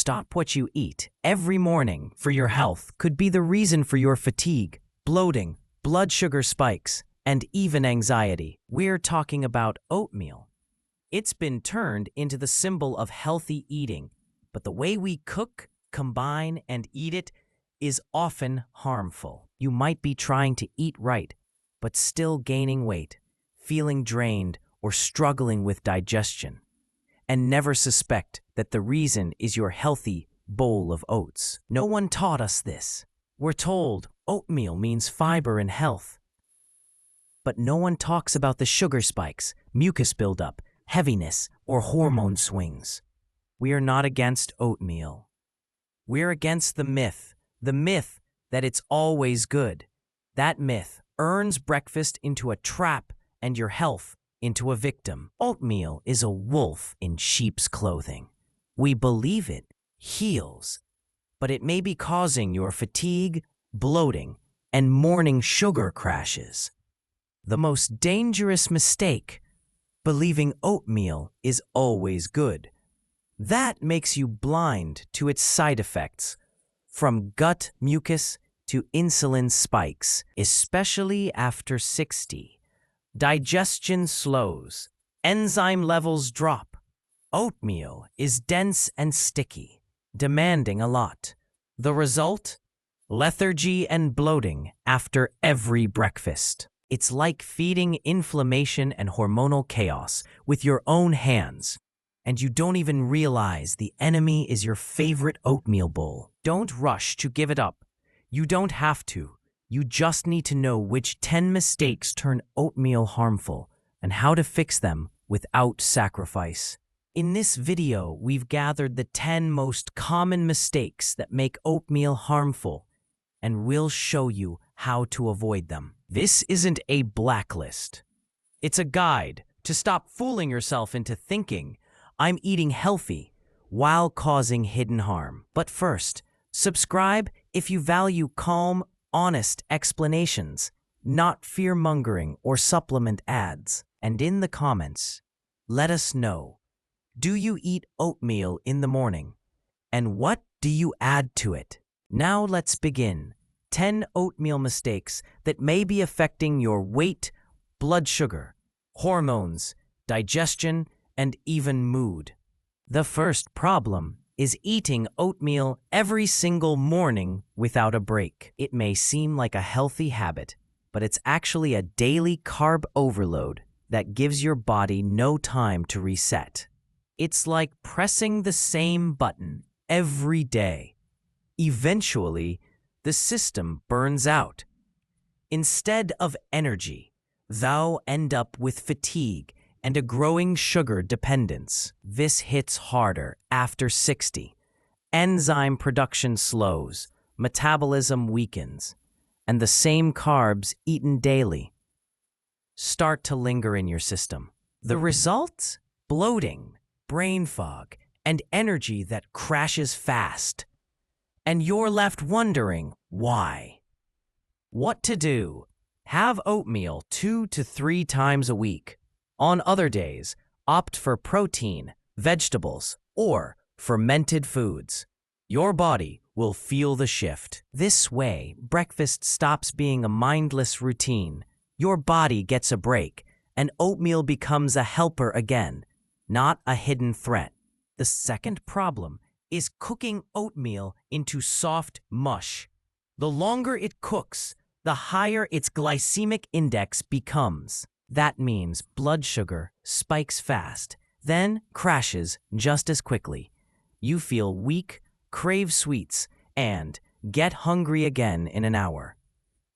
Stop what you eat every morning for your health could be the reason for your fatigue, bloating, blood sugar spikes, and even anxiety. We're talking about oatmeal. It's been turned into the symbol of healthy eating, but the way we cook, combine, and eat it is often harmful. You might be trying to eat right, but still gaining weight, feeling drained, or struggling with digestion, and never suspect that the reason is your healthy bowl of oats. No one taught us this. We're told oatmeal means fiber and health. But no one talks about the sugar spikes, mucus buildup, heaviness, or hormone swings. We are not against oatmeal. We're against the myth that it's always good. That myth turns breakfast into a trap and your health into a victim. Oatmeal is a wolf in sheep's clothing. We believe it heals, but it may be causing your fatigue, bloating, and morning sugar crashes. The most dangerous mistake, believing oatmeal is always good. That makes you blind to its side effects, from gut mucus to insulin spikes, especially after 60. Digestion slows, enzyme levels drop. Oatmeal is dense and sticky, demanding a lot. The result? Lethargy and bloating after every breakfast. It's like feeding inflammation and hormonal chaos with your own hands, and you don't even realize the enemy is your favorite oatmeal bowl. Don't rush to give it up. You don't have to. You just need to know which 10 mistakes turn oatmeal harmful and how to fix them without sacrifice. In this video, we've gathered the 10 most common mistakes that make oatmeal harmful, and we'll show you how to avoid them. This isn't a blacklist. It's a guide to stop fooling yourself into thinking, I'm eating healthy, while causing hidden harm. But first, subscribe if you value calm, honest explanations, not fear-mongering or supplement ads. And in the comments, let us know, do you eat oatmeal in the morning? And what do you add to it? Now let's begin. 10 oatmeal mistakes that may be affecting your weight, blood sugar, hormones, digestion, and even mood. The first problem is eating oatmeal every single morning without a break. It may seem like a healthy habit, but it's actually a daily carb overload that gives your body no time to reset. It's like pressing the same button every day. Eventually, the system burns out. Instead of energy, thou end up with fatigue and a growing sugar dependence. This hits harder after 60. Enzyme production slows, metabolism weakens, and the same carbs eaten daily start to linger in your system. The result? Bloating, brain fog, and energy that crashes fast. And you're left wondering why. What to do? Have oatmeal 2 to 3 times a week. On other days, opt for protein, vegetables, or fermented foods. Your body will feel the shift. This way, breakfast stops being a mindless routine. Your body gets a break, and oatmeal becomes a helper again, not a hidden threat. The second problem is cooking oatmeal into soft mush. The longer it cooks, the higher its glycemic index becomes. That means blood sugar spikes fast, then crashes just as quickly. You feel weak, crave sweets, and get hungry again in an hour.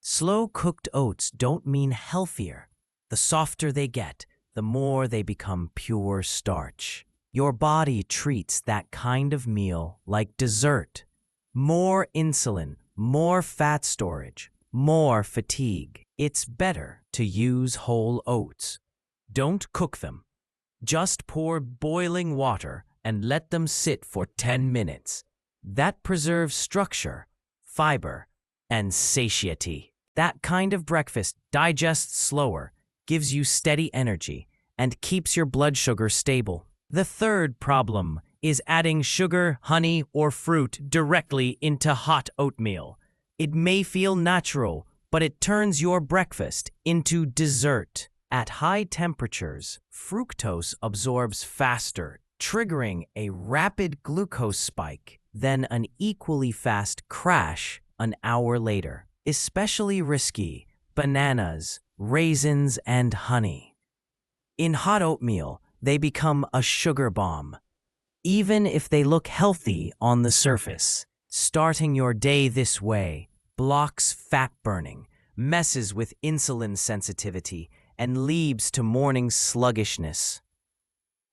Slow-cooked oats don't mean healthier. The softer they get, the more they become pure starch. Your body treats that kind of meal like dessert. More insulin, more fat storage, more fatigue. It's better to use whole oats. Don't cook them. Just pour boiling water and let them sit for 10 minutes. That preserves structure, fiber, and satiety. That kind of breakfast digests slower, gives you steady energy, and keeps your blood sugar stable. The third problem is adding sugar, honey, or fruit directly into hot oatmeal. It may feel natural, but it turns your breakfast into dessert. At high temperatures, fructose absorbs faster, triggering a rapid glucose spike, then an equally fast crash an hour later. Especially risky, bananas, raisins, and honey. In hot oatmeal, they become a sugar bomb. Even if they look healthy on the surface, starting your day this way blocks fat burning, messes with insulin sensitivity, and leads to morning sluggishness.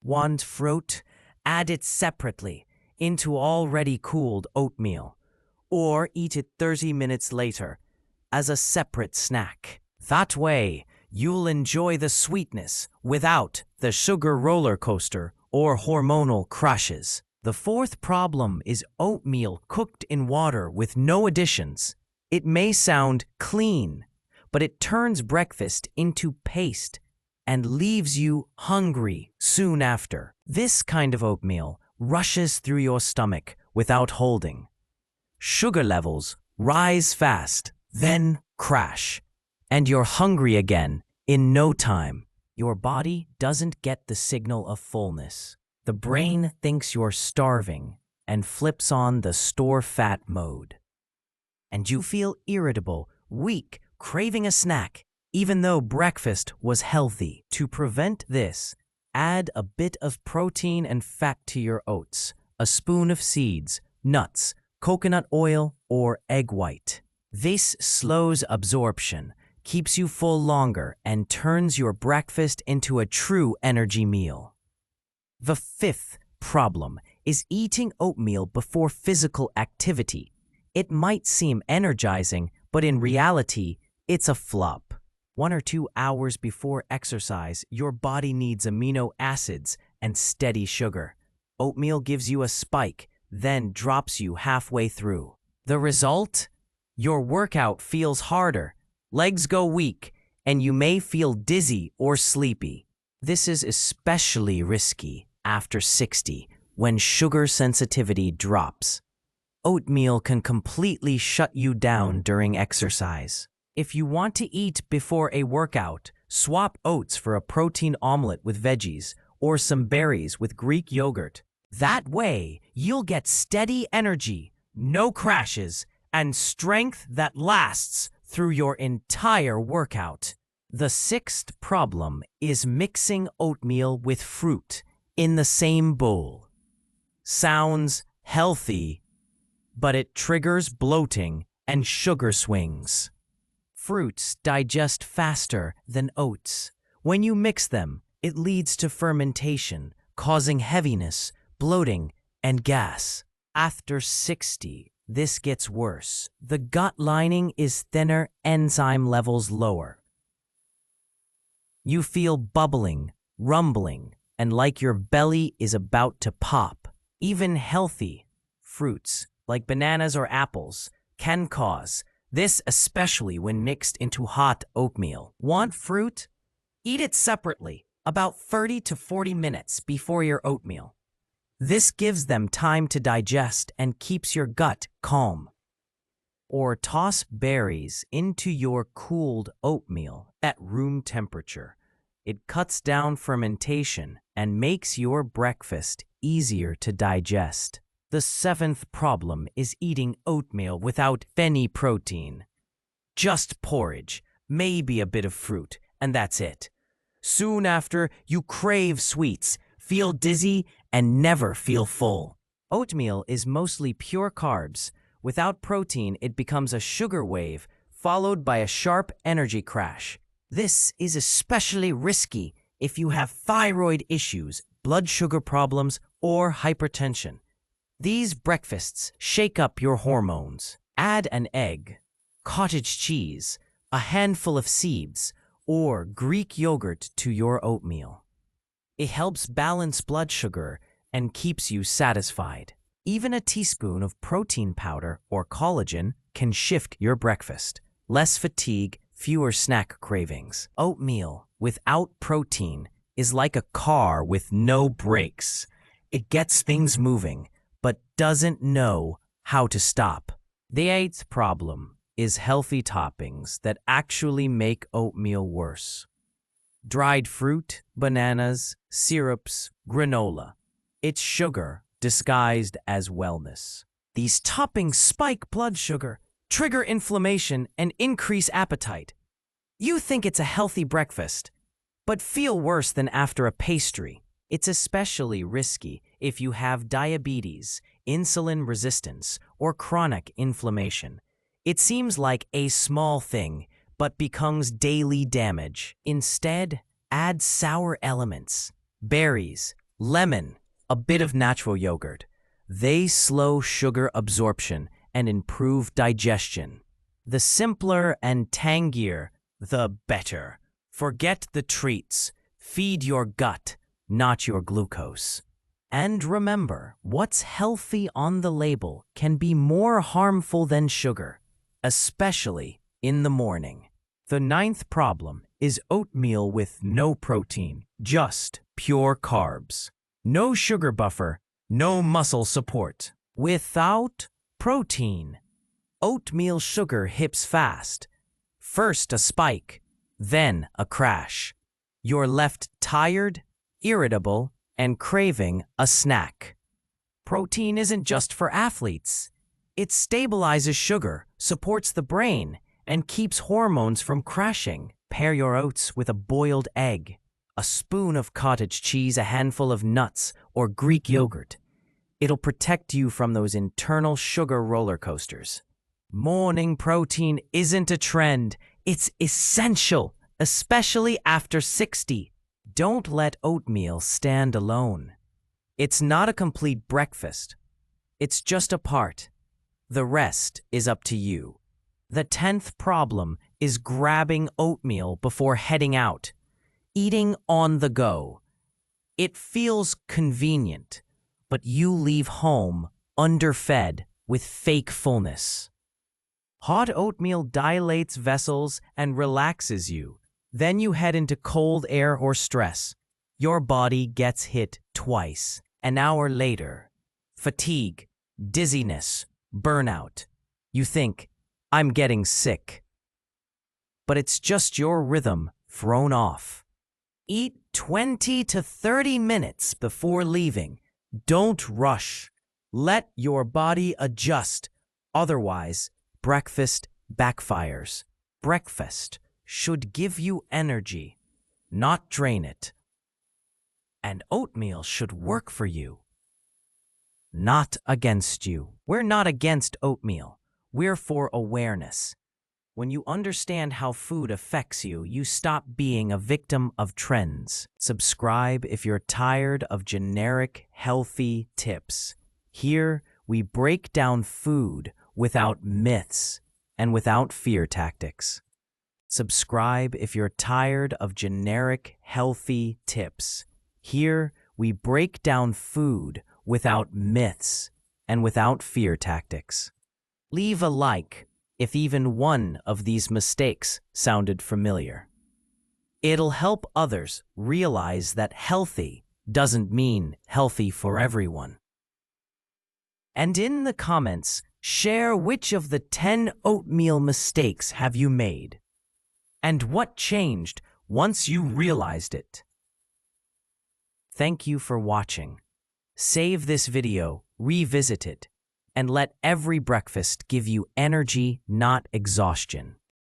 Want fruit? Add it separately into already cooled oatmeal, or eat it 30 minutes later as a separate snack. That way, you'll enjoy the sweetness without the sugar roller coaster or hormonal crashes. The fourth problem is oatmeal cooked in water with no additions. It may sound clean, but it turns breakfast into paste and leaves you hungry soon after. This kind of oatmeal rushes through your stomach without holding. Sugar levels rise fast, then crash, and you're hungry again in no time. Your body doesn't get the signal of fullness. The brain thinks you're starving and flips on the store fat mode. And you feel irritable, weak, craving a snack, even though breakfast was healthy. To prevent this, add a bit of protein and fat to your oats, a spoon of seeds, nuts, coconut oil, or egg white. This slows absorption, keeps you full longer, and turns your breakfast into a true energy meal. The fifth problem is eating oatmeal before physical activity. It might seem energizing, but in reality, it's a flop. 1 or 2 hours before exercise, your body needs amino acids and steady sugar. Oatmeal gives you a spike, then drops you halfway through. The result? Your workout feels harder, legs go weak, and you may feel dizzy or sleepy. This is especially risky after 60, when sugar sensitivity drops. Oatmeal can completely shut you down during exercise. If you want to eat before a workout, swap oats for a protein omelet with veggies or some berries with Greek yogurt. That way, you'll get steady energy, no crashes, and strength that lasts through your entire workout. The sixth problem is mixing oatmeal with fruit in the same bowl. Sounds healthy, but it triggers bloating and sugar swings. Fruits digest faster than oats. When you mix them, it leads to fermentation, causing heaviness, bloating, and gas. After 60, this gets worse. The gut lining is thinner, enzyme levels lower. You feel bubbling, rumbling, and like your belly is about to pop. Even healthy fruits, like bananas or apples, can cause this, especially when mixed into hot oatmeal. Want fruit? Eat it separately, about 30 to 40 minutes before your oatmeal. This gives them time to digest and keeps your gut calm. Or toss berries into your cooled oatmeal at room temperature. It cuts down fermentation and makes your breakfast easier to digest. The seventh problem is eating oatmeal without any protein. Just porridge, maybe a bit of fruit, and that's it. Soon after, you crave sweets, feel dizzy, and never feel full. Oatmeal is mostly pure carbs. Without protein, it becomes a sugar wave, followed by a sharp energy crash. This is especially risky if you have thyroid issues, blood sugar problems, or hypertension. These breakfasts shake up your hormones. Add an egg, cottage cheese, a handful of seeds, or Greek yogurt to your oatmeal. It helps balance blood sugar and keeps you satisfied. Even a teaspoon of protein powder or collagen can shift your breakfast. Less fatigue, fewer snack cravings. Oatmeal without protein is like a car with no brakes. It gets things moving, but doesn't know how to stop. The eighth problem is healthy toppings that actually make oatmeal worse. Dried fruit, bananas, syrups, granola. It's sugar disguised as wellness. These toppings spike blood sugar, trigger inflammation, and increase appetite. You think it's a healthy breakfast, but feel worse than after a pastry. It's especially risky if you have diabetes, insulin resistance, or chronic inflammation. It seems like a small thing, but becomes daily damage. Instead, add sour elements, berries, lemon, a bit of natural yogurt. They slow sugar absorption and improve digestion. The simpler and tangier, the better. Forget the treats. Feed your gut, not your glucose. And remember, what's healthy on the label can be more harmful than sugar, especially in the morning. The ninth problem is oatmeal with no protein, just pure carbs. No sugar buffer, no muscle support. Without protein, oatmeal sugar hits fast. First a spike, then a crash. You're left tired, irritable, and craving a snack. Protein isn't just for athletes. It stabilizes sugar, supports the brain, and keeps hormones from crashing. Pair your oats with a boiled egg, a spoon of cottage cheese, a handful of nuts, or Greek yogurt. It'll protect you from those internal sugar roller coasters. Morning protein isn't a trend. It's essential, especially after 60. Don't let oatmeal stand alone. It's not a complete breakfast. It's just a part. The rest is up to you. The 10th problem is grabbing oatmeal before heading out. Eating on the go. It feels convenient, but you leave home underfed with fake fullness. Hot oatmeal dilates vessels and relaxes you. Then you head into cold air or stress. Your body gets hit twice. An hour later, fatigue, dizziness, burnout. You think, I'm getting sick. But it's just your rhythm thrown off. Eat 20 to 30 minutes before leaving. Don't rush. Let your body adjust. Otherwise, breakfast backfires. Breakfast should give you energy, not drain it. And oatmeal should work for you, not against you. We're not against oatmeal. We're for awareness. When you understand how food affects you, you stop being a victim of trends. Subscribe if you're tired of generic, healthy tips. Here, we break down food without myths and without fear tactics. Subscribe if you're tired of generic, healthy tips. Here, we break down food without myths and without fear tactics. Leave a like if even one of these mistakes sounded familiar. It'll help others realize that healthy doesn't mean healthy for everyone. And in the comments, share which of the 10 oatmeal mistakes have you made, and what changed once you realized it. Thank you for watching. Save this video, revisit it, and let every breakfast give you energy, not exhaustion.